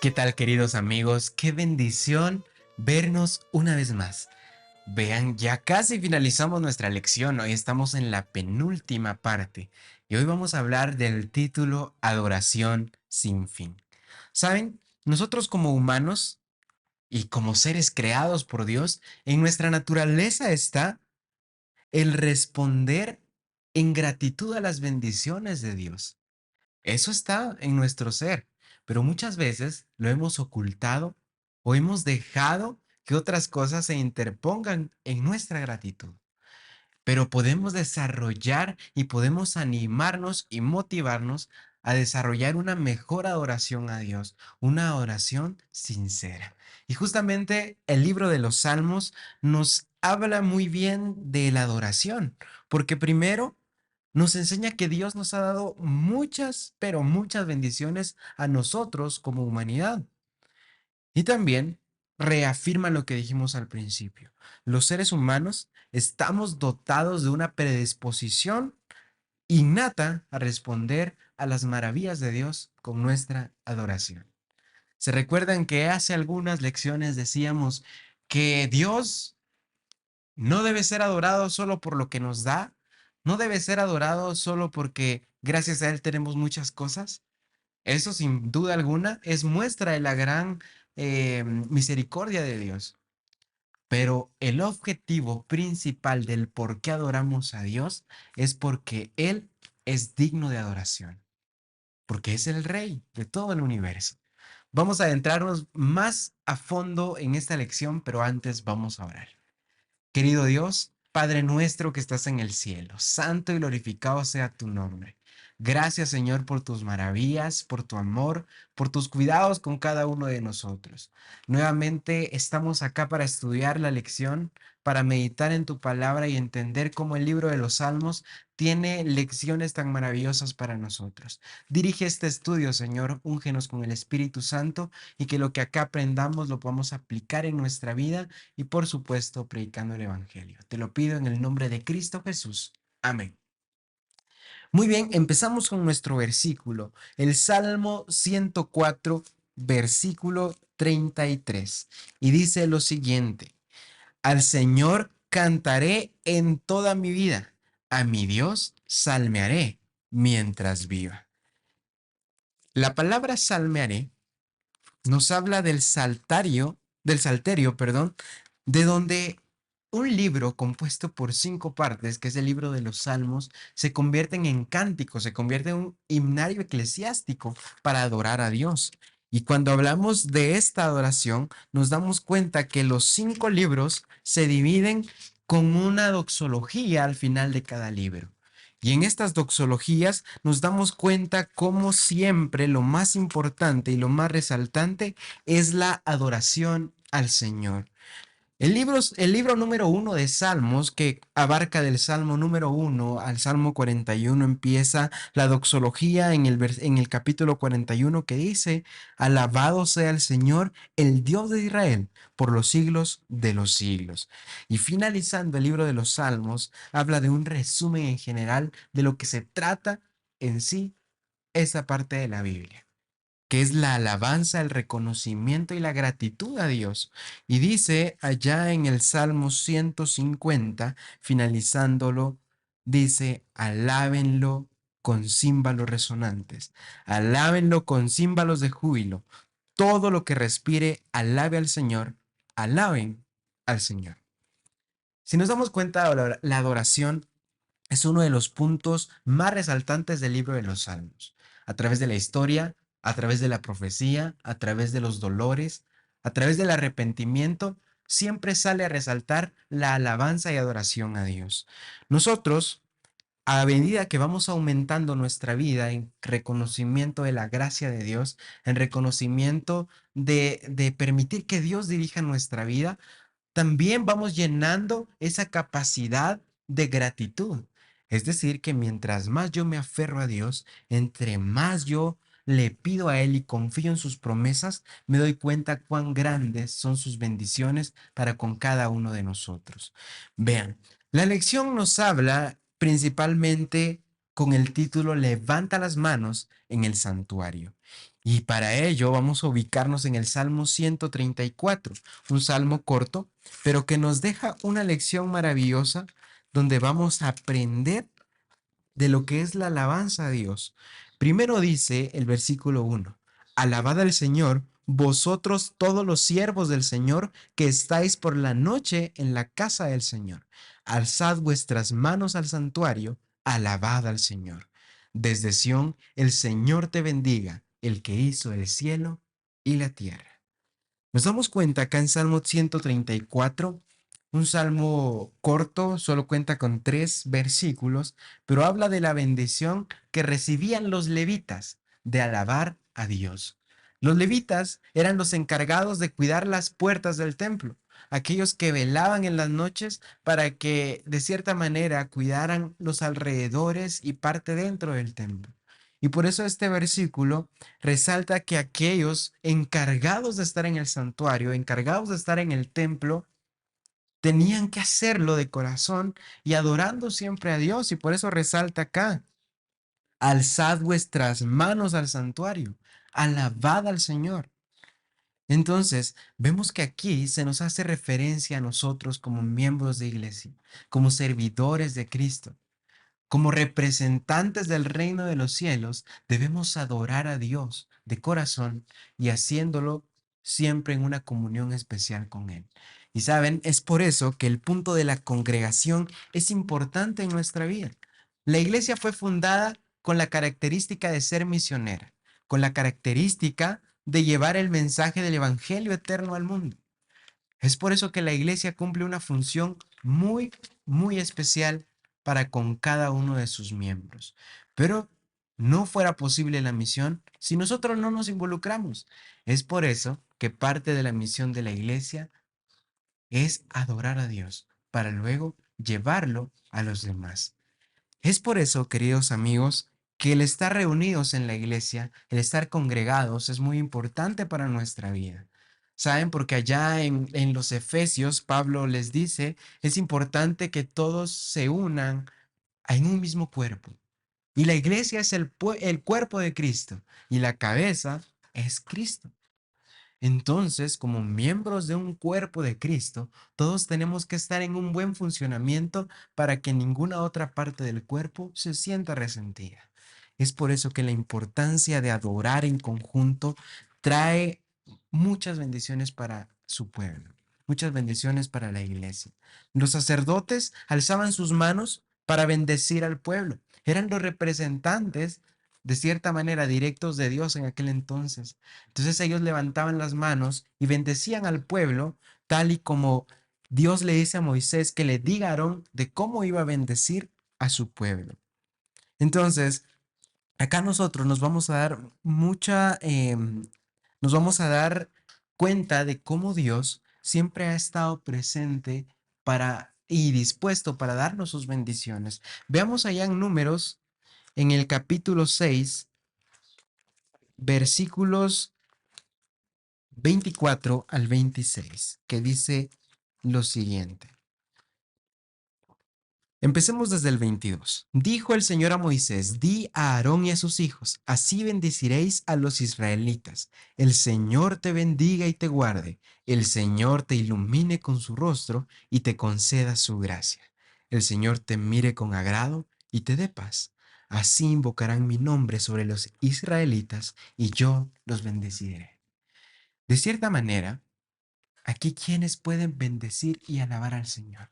¿Qué tal, queridos amigos? Qué bendición vernos una vez más. Vean, ya casi finalizamos nuestra lección. Hoy estamos en la penúltima parte y hoy vamos a hablar del título Adoración sin fin. ¿Saben? Nosotros como humanos y como seres creados por Dios, en nuestra naturaleza está el responder en gratitud a las bendiciones de Dios. Eso está en nuestro ser, pero muchas veces lo hemos ocultado o hemos dejado que otras cosas se interpongan en nuestra gratitud. Pero podemos desarrollar y podemos animarnos y motivarnos a desarrollar una mejor adoración a Dios, una adoración sincera. Y justamente el libro de los Salmos nos habla muy bien de la adoración, porque primero nos enseña que Dios nos ha dado muchas, pero muchas bendiciones a nosotros como humanidad. Y también reafirma lo que dijimos al principio. Los seres humanos estamos dotados de una predisposición innata a responder a las maravillas de Dios con nuestra adoración. ¿Se recuerdan que hace algunas lecciones decíamos que Dios no debe ser adorado solo por lo que nos da? ¿No debe ser adorado solo porque gracias a Él tenemos muchas cosas? Eso sin duda alguna es muestra de la gran misericordia de Dios. Pero el objetivo principal del por qué adoramos a Dios es porque Él es digno de adoración, porque es el Rey de todo el universo. Vamos a adentrarnos más a fondo en esta lección, pero antes vamos a orar. Querido Dios, Padre nuestro que estás en el cielo, santo y glorificado sea tu nombre. Gracias, Señor, por tus maravillas, por tu amor, por tus cuidados con cada uno de nosotros. Nuevamente estamos acá para estudiar la lección, para meditar en tu palabra y entender cómo el libro de los Salmos tiene lecciones tan maravillosas para nosotros. Dirige este estudio, Señor, úngenos con el Espíritu Santo y que lo que acá aprendamos lo podamos aplicar en nuestra vida y por supuesto predicando el Evangelio. Te lo pido en el nombre de Cristo Jesús. Amén. Muy bien, empezamos con nuestro versículo, el Salmo 104, versículo 33. Y dice lo siguiente, al Señor cantaré en toda mi vida, a mi Dios salmearé mientras viva. La palabra salmearé nos habla del salterio, perdón, de donde un libro compuesto por 5 partes, que es el libro de los Salmos, se convierten en cánticos, se convierte en un himnario eclesiástico para adorar a Dios. Y cuando hablamos de esta adoración, nos damos cuenta que los 5 libros se dividen con una doxología al final de cada libro. Y en estas doxologías nos damos cuenta cómo siempre lo más importante y lo más resaltante es la adoración al Señor. El libro número 1 de Salmos, que abarca del Salmo número 1 al Salmo 41, empieza la doxología en el capítulo 41 que dice, alabado sea el Señor, el Dios de Israel, por los siglos de los siglos. Y finalizando el libro de los Salmos, habla de un resumen en general de lo que se trata en sí esa parte de la Biblia, que es la alabanza, el reconocimiento y la gratitud a Dios. Y dice allá en el Salmo 150, finalizándolo, dice, alábenlo con címbalos resonantes, alábenlo con címbalos de júbilo. Todo lo que respire, alabe al Señor, alaben al Señor. Si nos damos cuenta, la adoración es uno de los puntos más resaltantes del libro de los Salmos. A través de la historia, a través de la profecía, a través de los dolores, a través del arrepentimiento, siempre sale a resaltar la alabanza y adoración a Dios. Nosotros, a medida que vamos aumentando nuestra vida en reconocimiento de la gracia de Dios, en reconocimiento de permitir que Dios dirija nuestra vida, también vamos llenando esa capacidad de gratitud. Es decir, que mientras más yo me aferro a Dios, entre más yo le pido a Él y confío en sus promesas, me doy cuenta cuán grandes son sus bendiciones para con cada uno de nosotros. Vean, la lección nos habla principalmente con el título Levanta las manos en el santuario. Y para ello vamos a ubicarnos en el Salmo 134, un salmo corto, pero que nos deja una lección maravillosa donde vamos a aprender de lo que es la alabanza a Dios. Primero dice el versículo 1, alabad al Señor, vosotros todos los siervos del Señor que estáis por la noche en la casa del Señor. Alzad vuestras manos al santuario, alabad al Señor. Desde Sión el Señor te bendiga, el que hizo el cielo y la tierra. Nos damos cuenta acá en Salmo 134, un salmo corto, solo cuenta con 3 versículos, pero habla de la bendición que recibían los levitas de alabar a Dios. Los levitas eran los encargados de cuidar las puertas del templo, aquellos que velaban en las noches para que de cierta manera cuidaran los alrededores y parte dentro del templo. Y por eso este versículo resalta que aquellos encargados de estar en el santuario, encargados de estar en el templo, tenían que hacerlo de corazón y adorando siempre a Dios. Y por eso resalta acá, alzad vuestras manos al santuario, alabad al Señor. Entonces, vemos que aquí se nos hace referencia a nosotros como miembros de iglesia, como servidores de Cristo. Como representantes del reino de los cielos, debemos adorar a Dios de corazón y haciéndolo siempre en una comunión especial con Él. Y saben, es por eso que el punto de la congregación es importante en nuestra vida. La iglesia fue fundada con la característica de ser misionera, con la característica de llevar el mensaje del Evangelio eterno al mundo. Es por eso que la iglesia cumple una función muy, muy especial para con cada uno de sus miembros. Pero no fuera posible la misión si nosotros no nos involucramos. Es por eso que parte de la misión de la iglesia es adorar a Dios para luego llevarlo a los demás. Es por eso, queridos amigos, que el estar reunidos en la iglesia, el estar congregados, es muy importante para nuestra vida. ¿Saben? Porque allá en los Efesios, Pablo les dice, es importante que todos se unan en un mismo cuerpo. Y la iglesia es el cuerpo de Cristo y la cabeza es Cristo. Entonces, como miembros de un cuerpo de Cristo, todos tenemos que estar en un buen funcionamiento para que ninguna otra parte del cuerpo se sienta resentida. Es por eso que la importancia de adorar en conjunto trae muchas bendiciones para su pueblo, muchas bendiciones para la iglesia. Los sacerdotes alzaban sus manos para bendecir al pueblo. Eran los representantes, de cierta manera, directos de Dios en aquel entonces. Entonces ellos levantaban las manos y bendecían al pueblo, tal y como Dios le dice a Moisés que le diga a Aarón de cómo iba a bendecir a su pueblo. Entonces, acá nosotros nos vamos a dar nos vamos a dar cuenta de cómo Dios siempre ha estado presente para y dispuesto para darnos sus bendiciones. Veamos allá en Números, en el capítulo 6, versículos 24 al 26, que dice lo siguiente. Empecemos desde el 22. Dijo el Señor a Moisés, di a Aarón y a sus hijos, así bendeciréis a los israelitas. El Señor te bendiga y te guarde. El Señor te ilumine con su rostro y te conceda su gracia. El Señor te mire con agrado y te dé paz. Así invocarán mi nombre sobre los israelitas y yo los bendeciré. De cierta manera, aquí quienes pueden bendecir y alabar al Señor.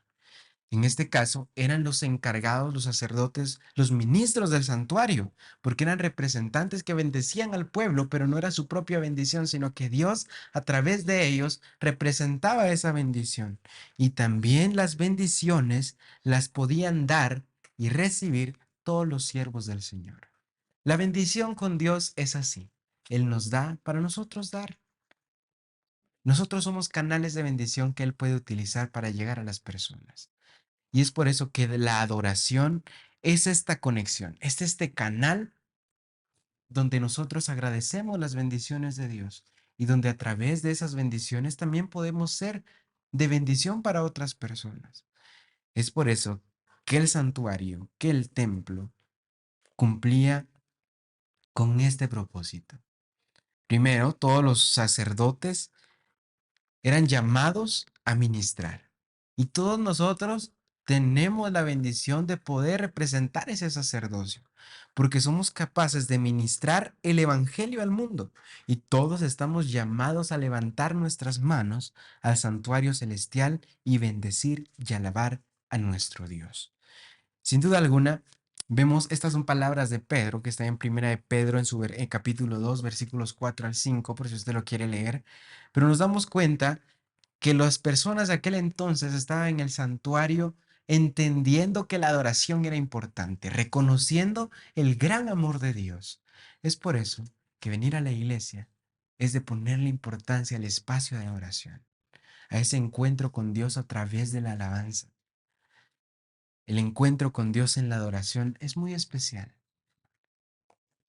En este caso eran los encargados, los sacerdotes, los ministros del santuario, porque eran representantes que bendecían al pueblo, pero no era su propia bendición, sino que Dios a través de ellos representaba esa bendición. Y también las bendiciones las podían dar y recibir todos los siervos del Señor. La bendición con Dios es así. Él nos da para nosotros dar. Nosotros somos canales de bendición que Él puede utilizar para llegar a las personas. Y es por eso que la adoración es esta conexión, es este canal donde nosotros agradecemos las bendiciones de Dios y donde a través de esas bendiciones también podemos ser de bendición para otras personas. Es por eso que el santuario, que el templo cumplía con este propósito. Primero, todos los sacerdotes eran llamados a ministrar. Y todos nosotros tenemos la bendición de poder representar ese sacerdocio, porque somos capaces de ministrar el Evangelio al mundo. Y todos estamos llamados a levantar nuestras manos al santuario celestial y bendecir y alabar a nuestro Dios. Sin duda alguna, vemos, estas son palabras de Pedro, que está en Primera de Pedro, en capítulo 2 versículos 4 al 5 por si usted lo quiere leer, pero nos damos cuenta que las personas de aquel entonces estaban en el santuario entendiendo que la adoración era importante, reconociendo el gran amor de Dios. Es por eso que venir a la iglesia es de ponerle importancia al espacio de oración, a ese encuentro con Dios a través de la alabanza. El encuentro con Dios en la adoración es muy especial.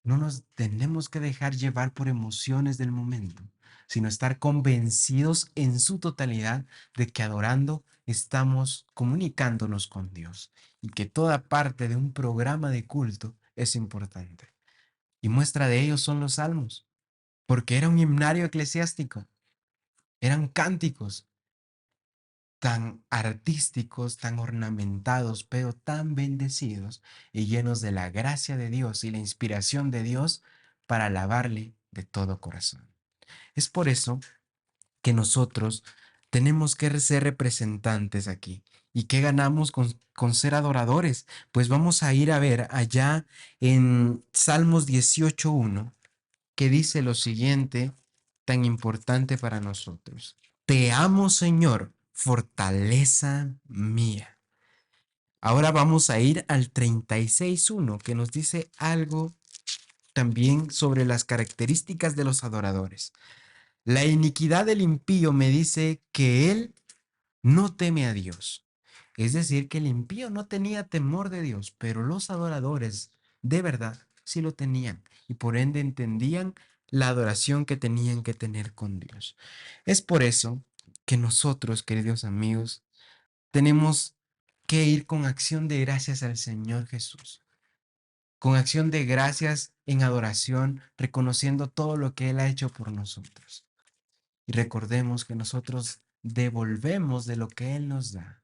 No nos tenemos que dejar llevar por emociones del momento, sino estar convencidos en su totalidad de que adorando estamos comunicándonos con Dios y que toda parte de un programa de culto es importante. Y muestra de ello son los salmos, porque era un himnario eclesiástico, eran cánticos tan artísticos, tan ornamentados, pero tan bendecidos y llenos de la gracia de Dios y la inspiración de Dios para alabarle de todo corazón. Es por eso que nosotros tenemos que ser representantes aquí. ¿Y qué ganamos con ser adoradores? Pues vamos a ir a ver allá en Salmos 18.1, que dice lo siguiente, tan importante para nosotros. Te amo, Señor, fortaleza mía. Ahora vamos a ir al 36.1, que nos dice algo también sobre las características de los adoradores. La iniquidad del impío me dice que él no teme a Dios. Es decir, que el impío no tenía temor de Dios, pero los adoradores de verdad sí lo tenían y por ende entendían la adoración que tenían que tener con Dios. Es por eso que nosotros, queridos amigos, tenemos que ir con acción de gracias al Señor Jesús, con acción de gracias en adoración, reconociendo todo lo que Él ha hecho por nosotros. Y recordemos que nosotros devolvemos de lo que Él nos da.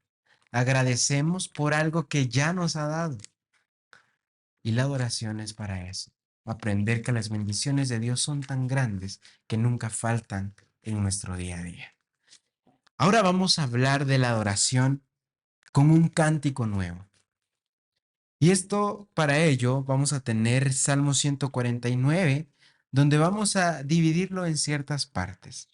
Agradecemos por algo que ya nos ha dado. Y la adoración es para eso. Aprender que las bendiciones de Dios son tan grandes que nunca faltan en nuestro día a día. Ahora vamos a hablar de la adoración con un cántico nuevo. Y esto, para ello, vamos a tener Salmo 149, donde vamos a dividirlo en ciertas partes.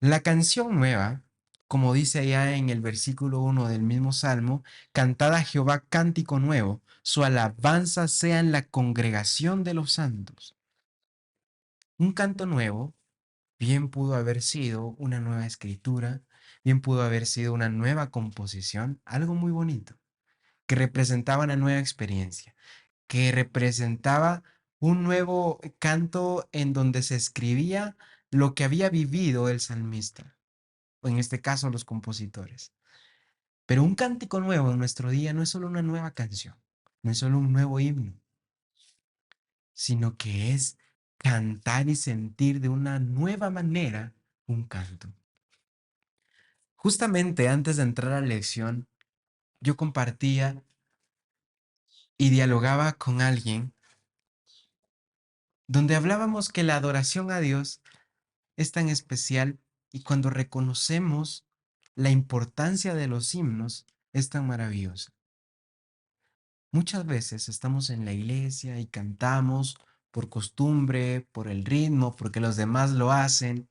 La canción nueva, como dice allá en el versículo 1 del mismo Salmo, cantad a Jehová cántico nuevo, su alabanza sea en la congregación de los santos. Un canto nuevo bien pudo haber sido una nueva escritura, bien pudo haber sido una nueva composición, algo muy bonito, que representaba una nueva experiencia, que representaba un nuevo canto en donde se escribía lo que había vivido el salmista, o en este caso los compositores. Pero un cántico nuevo en nuestro día no es solo una nueva canción, no es solo un nuevo himno, sino que es cantar y sentir de una nueva manera un canto. Justamente antes de entrar a la lección, yo compartía y dialogaba con alguien donde hablábamos que la adoración a Dios es tan especial y cuando reconocemos la importancia de los himnos es tan maravillosa. Muchas veces estamos en la iglesia y cantamos por costumbre, por el ritmo, porque los demás lo hacen,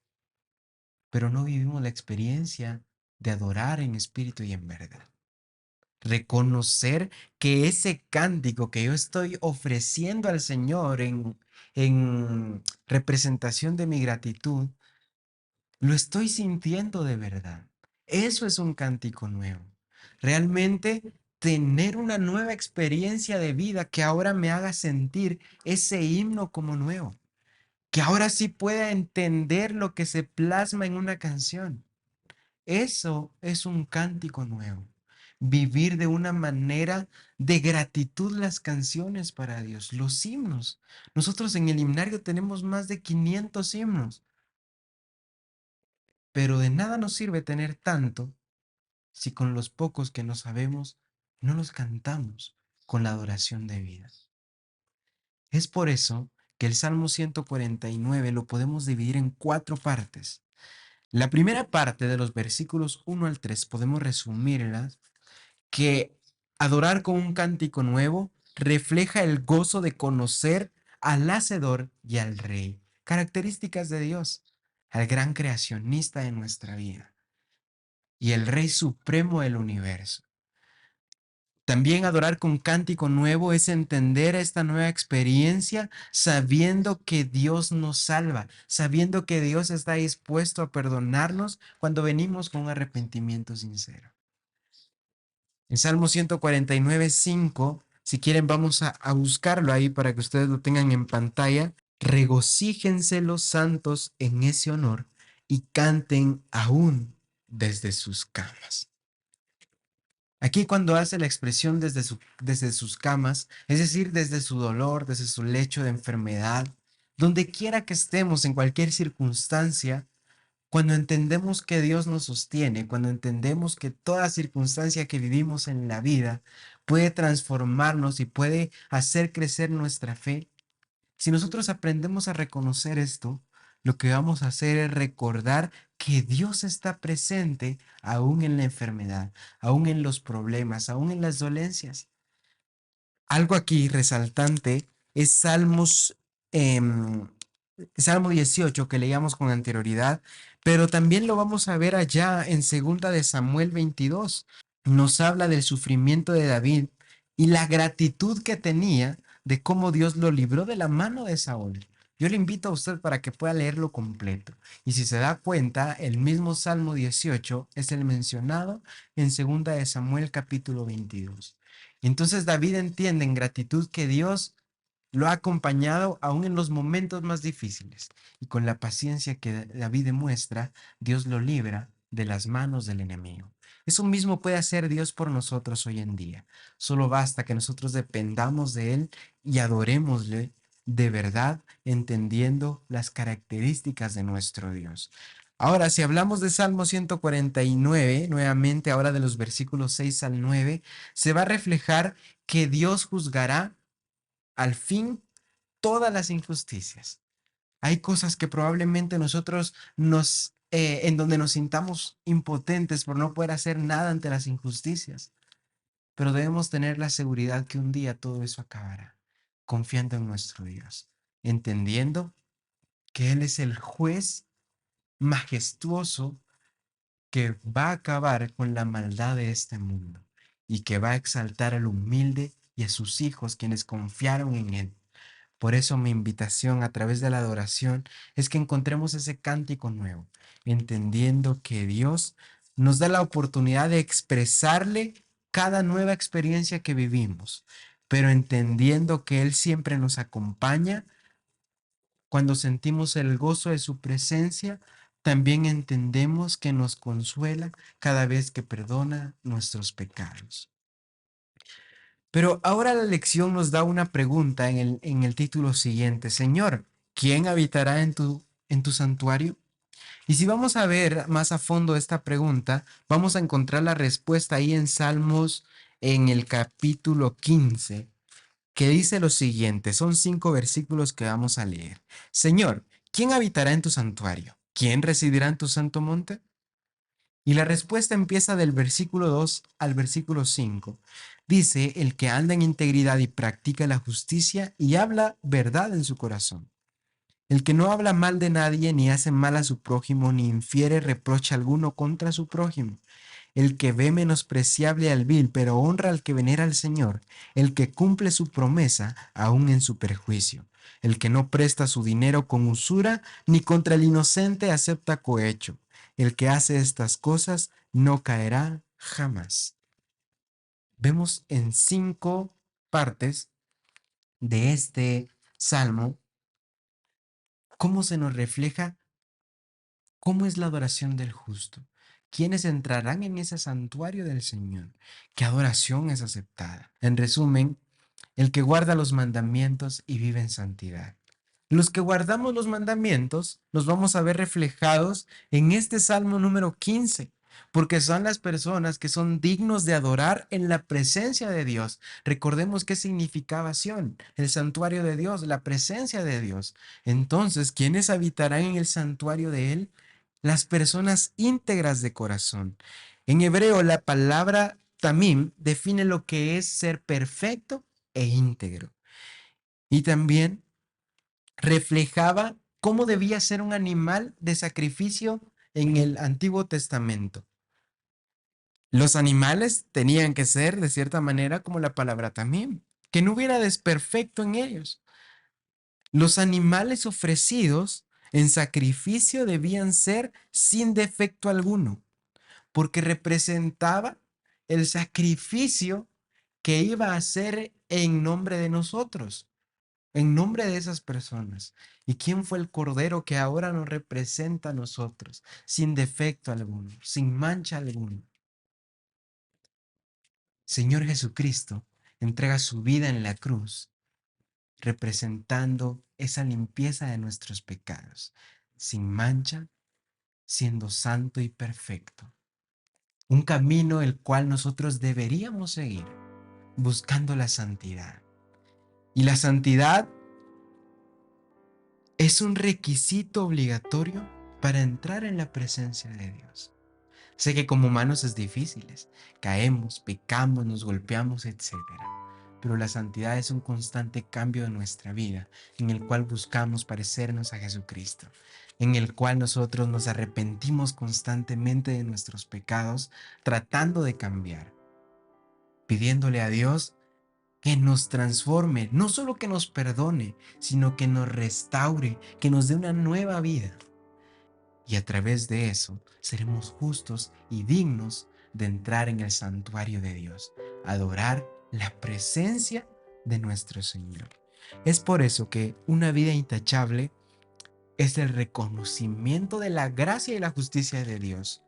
pero no vivimos la experiencia de adorar en espíritu y en verdad. Reconocer que ese cántico que yo estoy ofreciendo al Señor en representación de mi gratitud, lo estoy sintiendo de verdad. Eso es un cántico nuevo. Realmente tener una nueva experiencia de vida que ahora me haga sentir ese himno como nuevo. Que ahora sí pueda entender lo que se plasma en una canción. Eso es un cántico nuevo. vivir de una manera de gratitud las canciones para Dios, los himnos. Nosotros en el himnario tenemos más de 500 himnos, pero de nada nos sirve tener tanto si con los pocos que no sabemos no los cantamos con la adoración de vida. Es por eso que el Salmo 149 lo podemos dividir en cuatro partes. La primera parte de los versículos 1 al 3 podemos resumirla que adorar con un cántico nuevo refleja el gozo de conocer al Hacedor y al Rey, características de Dios, al gran creacionista de nuestra vida y el Rey supremo del universo. También adorar con cántico nuevo es entender esta nueva experiencia sabiendo que Dios nos salva, sabiendo que Dios está dispuesto a perdonarnos cuando venimos con arrepentimiento sincero. En Salmo 149:5, si quieren vamos a buscarlo ahí para que ustedes lo tengan en pantalla. Regocíjense los santos en ese honor y canten aún desde sus camas. Aquí cuando hace la expresión desde sus camas, es decir, desde su dolor, desde su lecho de enfermedad, donde quiera que estemos, en cualquier circunstancia, cuando entendemos que Dios nos sostiene, cuando entendemos que toda circunstancia que vivimos en la vida puede transformarnos y puede hacer crecer nuestra fe, si nosotros aprendemos a reconocer esto, lo que vamos a hacer es recordar que Dios está presente aún en la enfermedad, aún en los problemas, aún en las dolencias. Algo aquí resaltante es em, Salmo 18 que leíamos con anterioridad, pero también lo vamos a ver allá en segunda de Samuel 22. Nos habla del sufrimiento de David y la gratitud que tenía de cómo Dios lo libró de la mano de Saúl. Yo le invito a usted para que pueda leerlo completo. Y si se da cuenta, el mismo Salmo 18 es el mencionado en segunda de Samuel capítulo 22. Y entonces David entiende en gratitud que Dios lo ha acompañado aún en los momentos más difíciles. Y con la paciencia que David demuestra, Dios lo libra de las manos del enemigo. Eso mismo puede hacer Dios por nosotros hoy en día. Solo basta que nosotros dependamos de Él y adorémosle de verdad, entendiendo las características de nuestro Dios. Ahora, si hablamos de Salmo 149, nuevamente ahora de los versículos 6 al 9, se va a reflejar que Dios juzgará al fin todas las injusticias. Hay cosas que probablemente nosotros en donde nos sintamos impotentes por no poder hacer nada ante las injusticias, pero debemos tener la seguridad que un día todo eso acabará, confiando en nuestro Dios, entendiendo que Él es el juez majestuoso que va a acabar con la maldad de este mundo y que va a exaltar al humilde y a sus hijos quienes confiaron en Él. Por eso mi invitación a través de la adoración es que encontremos ese cántico nuevo, entendiendo que Dios nos da la oportunidad de expresarle cada nueva experiencia que vivimos, pero entendiendo que Él siempre nos acompaña cuando sentimos el gozo de su presencia, también entendemos que nos consuela cada vez que perdona nuestros pecados. Pero ahora la lección nos da una pregunta en el título siguiente. Señor, ¿quién habitará en tu santuario? Y si vamos a ver más a fondo esta pregunta, vamos a encontrar la respuesta ahí en Salmos en el capítulo 15, que dice lo siguiente. Son 5 versículos que vamos a leer. Señor, ¿quién habitará en tu santuario? ¿Quién residirá en tu santo monte? Y la respuesta empieza del versículo 2 al versículo 5. Dice, el que anda en integridad y practica la justicia y habla verdad en su corazón. El que no habla mal de nadie, ni hace mal a su prójimo, ni infiere reproche alguno contra su prójimo. El que ve menospreciable al vil, pero honra al que venera al Señor. El que cumple su promesa, aun en su perjuicio. El que no presta su dinero con usura, ni contra el inocente acepta cohecho. El que hace estas cosas no caerá jamás. Vemos en 5 partes de este salmo cómo se nos refleja cómo es la adoración del justo. ¿Quiénes entrarán en ese santuario del Señor? ¿Qué adoración es aceptada? En resumen, el que guarda los mandamientos y vive en santidad. Los que guardamos los mandamientos nos vamos a ver reflejados en este Salmo número 15, porque son las personas que son dignos de adorar en la presencia de Dios. Recordemos qué significaba Sión, el santuario de Dios, la presencia de Dios. Entonces, ¿quiénes habitarán en el santuario de Él? Las personas íntegras de corazón. En hebreo, la palabra tamim define lo que es ser perfecto e íntegro. Y también reflejaba cómo debía ser un animal de sacrificio en el Antiguo Testamento. Los animales tenían que ser, de cierta manera, como la palabra también, que no hubiera desperfecto en ellos. Los animales ofrecidos en sacrificio debían ser sin defecto alguno, porque representaba el sacrificio que iba a hacer en nombre de nosotros, en nombre de esas personas. ¿Y quién fue el Cordero que ahora nos representa a nosotros, sin defecto alguno, sin mancha alguna? Señor Jesucristo entrega su vida en la cruz, representando esa limpieza de nuestros pecados, sin mancha, siendo santo y perfecto. Un camino el cual nosotros deberíamos seguir, buscando la santidad. Y la santidad es un requisito obligatorio para entrar en la presencia de Dios. Sé que como humanos es difícil, caemos, pecamos, nos golpeamos, etcétera. Pero la santidad es un constante cambio de nuestra vida, en el cual buscamos parecernos a Jesucristo, en el cual nosotros nos arrepentimos constantemente de nuestros pecados, tratando de cambiar, pidiéndole a Dios que nos transforme, no solo que nos perdone, sino que nos restaure, que nos dé una nueva vida. Y a través de eso seremos justos y dignos de entrar en el santuario de Dios, adorar la presencia de nuestro Señor. Es por eso que una vida intachable es el reconocimiento de la gracia y la justicia de Dios,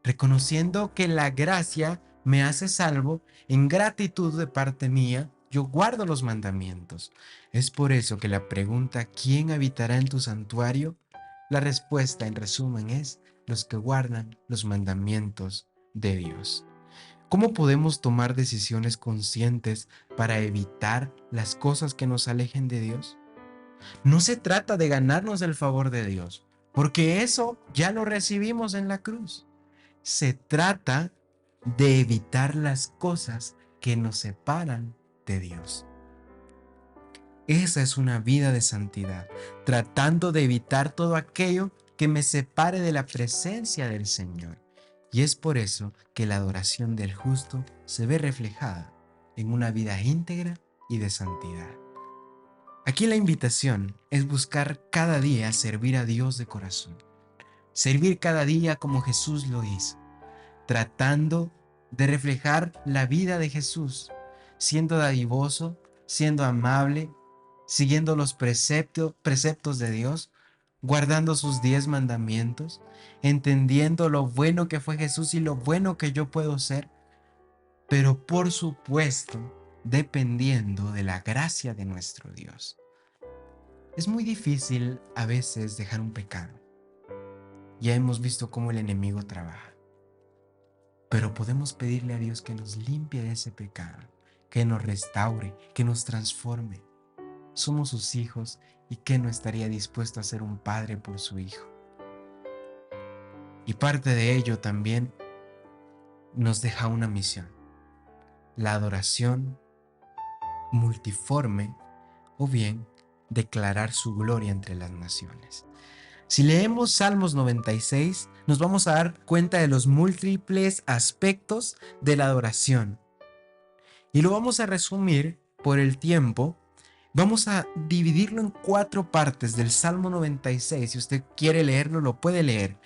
reconociendo que la gracia me hace salvo. En gratitud de parte mía, yo guardo los mandamientos. Es por eso que la pregunta ¿quién habitará en tu santuario? La respuesta en resumen es los que guardan los mandamientos de Dios. ¿Cómo podemos tomar decisiones conscientes para evitar las cosas que nos alejen de Dios? No se trata de ganarnos el favor de Dios, porque eso ya lo recibimos en la cruz. Se trata de evitar las cosas que nos separan de Dios. Esa es una vida de santidad, tratando de evitar todo aquello que me separe de la presencia del Señor. Y es por eso que la adoración del justo se ve reflejada en una vida íntegra y de santidad. Aquí la invitación es buscar cada día servir a Dios de corazón, servir cada día como Jesús lo hizo, tratando de reflejar la vida de Jesús, siendo dadivoso, siendo amable, siguiendo los preceptos de Dios, guardando sus 10 mandamientos, entendiendo lo bueno que fue Jesús y lo bueno que yo puedo ser, pero por supuesto, dependiendo de la gracia de nuestro Dios. Es muy difícil a veces dejar un pecado. Ya hemos visto cómo el enemigo trabaja. Pero podemos pedirle a Dios que nos limpie de ese pecado, que nos restaure, que nos transforme. Somos sus hijos y que no estaría dispuesto a ser un padre por su hijo. Y parte de ello también nos deja una misión: la adoración multiforme, o bien declarar su gloria entre las naciones. Si leemos Salmos 96, nos vamos a dar cuenta de los múltiples aspectos de la adoración. Y lo vamos a resumir por el tiempo. Vamos a dividirlo en 4 partes del Salmo 96. Si usted quiere leerlo, lo puede leer.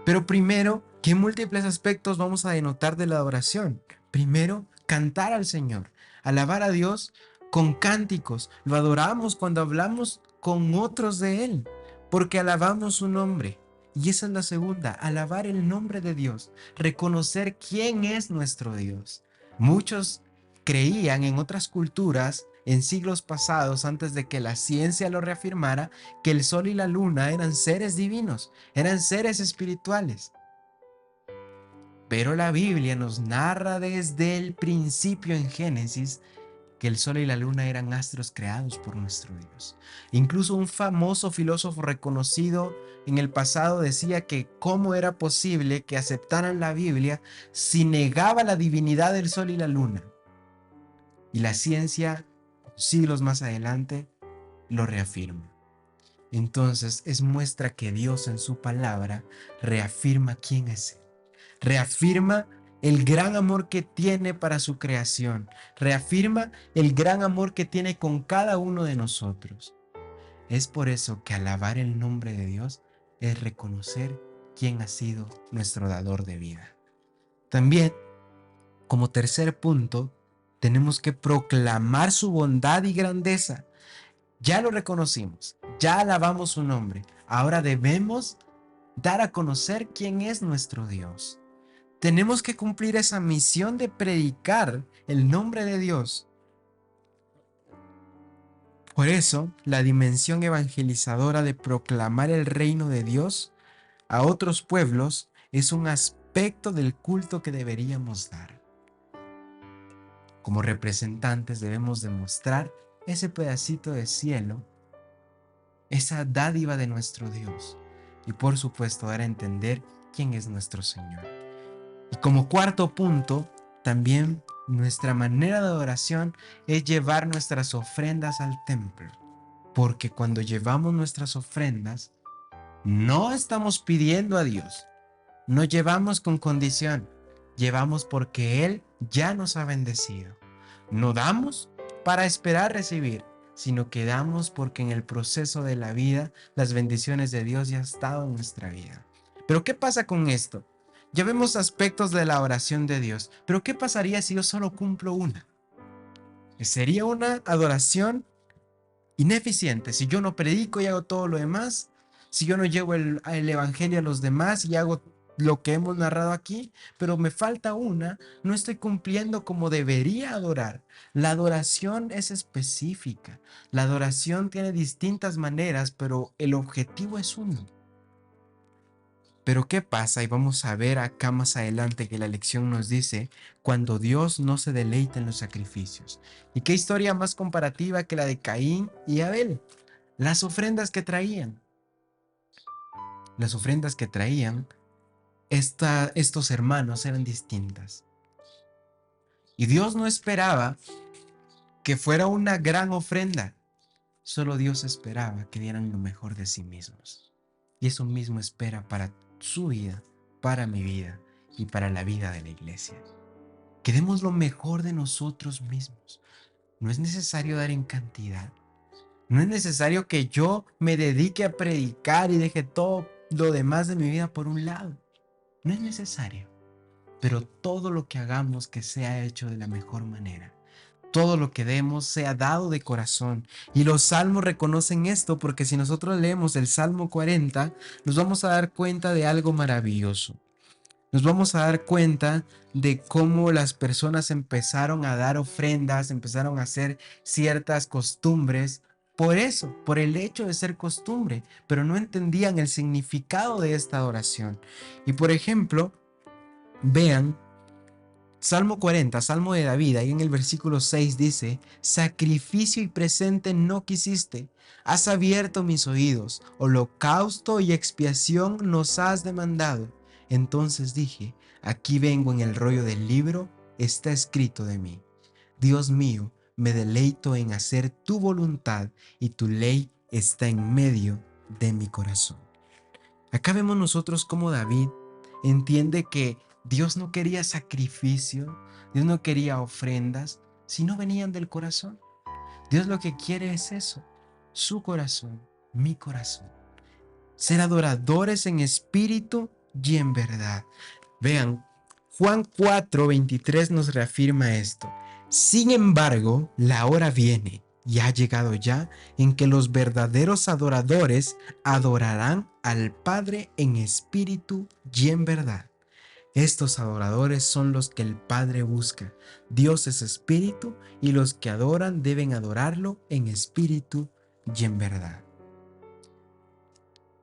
Pero primero, ¿qué múltiples aspectos vamos a denotar de la adoración? Primero, cantar al Señor, alabar a Dios con cánticos. Lo adoramos cuando hablamos con otros de Él, porque alabamos su nombre. Y esa es la segunda, alabar el nombre de Dios, reconocer quién es nuestro Dios. Muchos creían en otras culturas en siglos pasados, antes de que la ciencia lo reafirmara, que el sol y la luna eran seres divinos, eran seres espirituales. Pero la Biblia nos narra desde el principio en Génesis que el sol y la luna eran astros creados por nuestro Dios. Incluso un famoso filósofo reconocido en el pasado decía que cómo era posible que aceptaran la Biblia si negaba la divinidad del sol y la luna. Y la ciencia, siglos más adelante, lo reafirma. Entonces es muestra que Dios en su palabra reafirma quién es Él. Reafirma el gran amor que tiene para su creación. Reafirma el gran amor que tiene con cada uno de nosotros. Es por eso que alabar el nombre de Dios es reconocer quién ha sido nuestro dador de vida. También, como tercer punto, tenemos que proclamar su bondad y grandeza. Ya lo reconocimos, ya alabamos su nombre. Ahora debemos dar a conocer quién es nuestro Dios. Tenemos que cumplir esa misión de predicar el nombre de Dios. Por eso, la dimensión evangelizadora de proclamar el reino de Dios a otros pueblos es un aspecto del culto que deberíamos dar. Como representantes debemos demostrar ese pedacito de cielo, esa dádiva de nuestro Dios, y por supuesto dar a entender quién es nuestro Señor. Y como cuarto punto, también nuestra manera de adoración es llevar nuestras ofrendas al templo. Porque cuando llevamos nuestras ofrendas, no estamos pidiendo a Dios, no llevamos con condición, llevamos porque Él ya nos ha bendecido. No damos para esperar recibir, sino que damos porque en el proceso de la vida las bendiciones de Dios ya han estado en nuestra vida. Pero ¿qué pasa con esto? Ya vemos aspectos de la oración de Dios, pero ¿qué pasaría si yo solo cumplo una? Sería una adoración ineficiente si yo no predico y hago todo lo demás, si yo no llevo el evangelio a los demás y hago lo que hemos narrado aquí, pero me falta una, no estoy cumpliendo como debería adorar. La adoración es específica, la adoración tiene distintas maneras, pero el objetivo es uno. Pero ¿qué pasa? Y vamos a ver acá más adelante que la lección nos dice cuando Dios no se deleita en los sacrificios. ¿Y qué historia más comparativa que la de Caín y Abel? Las ofrendas que traían. Las ofrendas que traían estos hermanos eran distintas. Y Dios no esperaba que fuera una gran ofrenda. Solo Dios esperaba que dieran lo mejor de sí mismos. Y eso mismo espera para su vida, para mi vida y para la vida de la iglesia. Que demos lo mejor de nosotros mismos. No es necesario dar en cantidad. No es necesario que yo me dedique a predicar y deje todo lo demás de mi vida por un lado. No es necesario. Pero todo lo que hagamos que sea hecho de la mejor manera. Todo lo que demos sea dado de corazón. Y los salmos reconocen esto porque si nosotros leemos el Salmo 40, nos vamos a dar cuenta de algo maravilloso. Nos vamos a dar cuenta de cómo las personas empezaron a dar ofrendas, empezaron a hacer ciertas costumbres. Por eso, por el hecho de ser costumbre, pero no entendían el significado de esta adoración. Y por ejemplo, vean Salmo 40, Salmo de David, ahí en el versículo 6 dice, sacrificio y presente no quisiste, has abierto mis oídos, holocausto y expiación nos has demandado. Entonces dije, aquí vengo en el rollo del libro, está escrito de mí. Dios mío, me deleito en hacer tu voluntad y tu ley está en medio de mi corazón. Acá vemos nosotros cómo David entiende que Dios no quería sacrificio, Dios no quería ofrendas, sino venían del corazón. Dios lo que quiere es eso, su corazón, mi corazón. Ser adoradores en espíritu y en verdad. Vean, Juan 4:23 nos reafirma esto. Sin embargo, la hora viene y ha llegado ya en que los verdaderos adoradores adorarán al Padre en espíritu y en verdad. Estos adoradores son los que el Padre busca. Dios es espíritu y los que adoran deben adorarlo en espíritu y en verdad.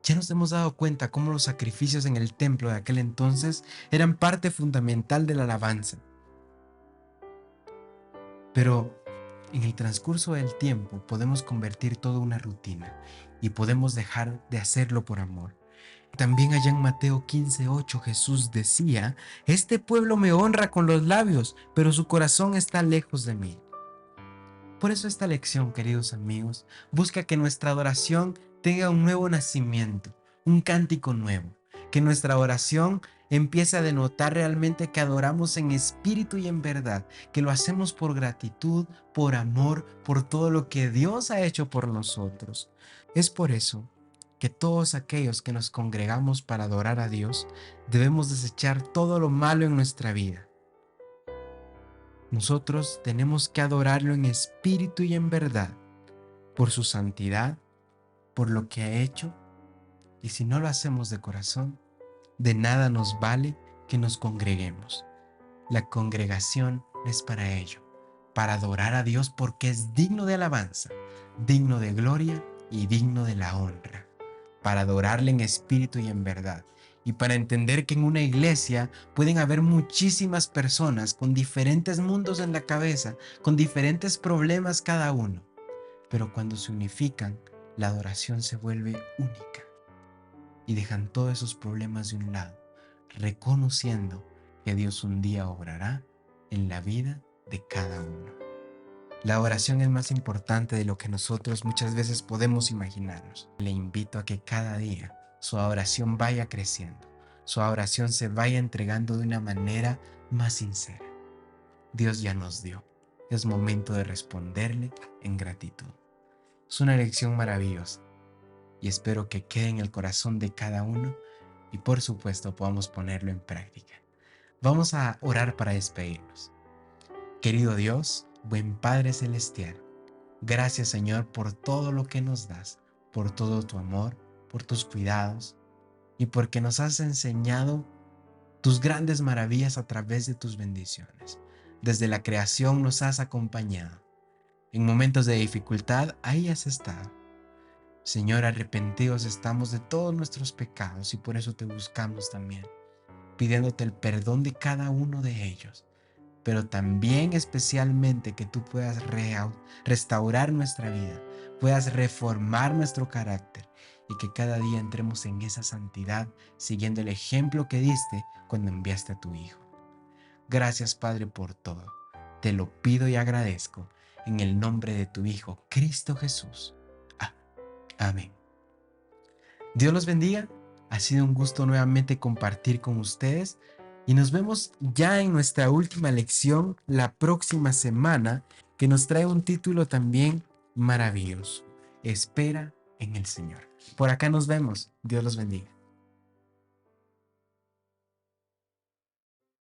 Ya nos hemos dado cuenta cómo los sacrificios en el templo de aquel entonces eran parte fundamental de la alabanza. Pero en el transcurso del tiempo podemos convertir todo en una rutina y podemos dejar de hacerlo por amor. También allá en Mateo 15:8 Jesús decía: este pueblo me honra con los labios, pero su corazón está lejos de mí. Por eso esta lección, queridos amigos, busca que nuestra adoración tenga un nuevo nacimiento, un cántico nuevo, que nuestra oración empiece a denotar realmente que adoramos en espíritu y en verdad, que lo hacemos por gratitud, por amor, por todo lo que Dios ha hecho por nosotros. Es por eso que todos aquellos que nos congregamos para adorar a Dios debemos desechar todo lo malo en nuestra vida. Nosotros tenemos que adorarlo en espíritu y en verdad, por su santidad, por lo que ha hecho, y si no lo hacemos de corazón, de nada nos vale que nos congreguemos. La congregación es para ello, para adorar a Dios porque es digno de alabanza, digno de gloria y digno de la honra, para adorarle en espíritu y en verdad. Y para entender que en una iglesia pueden haber muchísimas personas con diferentes mundos en la cabeza, con diferentes problemas cada uno. Pero cuando se unifican, la adoración se vuelve única. Y dejan todos esos problemas de un lado, reconociendo que Dios un día obrará en la vida de cada uno. La oración es más importante de lo que nosotros muchas veces podemos imaginarnos. Le invito a que cada día su oración vaya creciendo, su oración se vaya entregando de una manera más sincera. Dios ya nos dio. Es momento de responderle en gratitud. Es una lección maravillosa y espero que quede en el corazón de cada uno y por supuesto podamos ponerlo en práctica. Vamos a orar para despedirnos. Querido Dios, buen Padre Celestial, gracias Señor por todo lo que nos das, por todo tu amor, por tus cuidados y porque nos has enseñado tus grandes maravillas a través de tus bendiciones. Desde la creación nos has acompañado. En momentos de dificultad, ahí has estado. Señor, arrepentidos estamos de todos nuestros pecados y por eso te buscamos también, pidiéndote el perdón de cada uno de ellos, pero también especialmente que tú puedas restaurar nuestra vida, puedas reformar nuestro carácter y que cada día entremos en esa santidad siguiendo el ejemplo que diste cuando enviaste a tu Hijo. Gracias, Padre, por todo. Te lo pido y agradezco en el nombre de tu Hijo, Cristo Jesús. Amén. Dios los bendiga. Ha sido un gusto nuevamente compartir con ustedes y nos vemos ya en nuestra última lección la próxima semana, que nos trae un título también maravilloso: Espera en el Señor. Por acá nos vemos. Dios los bendiga.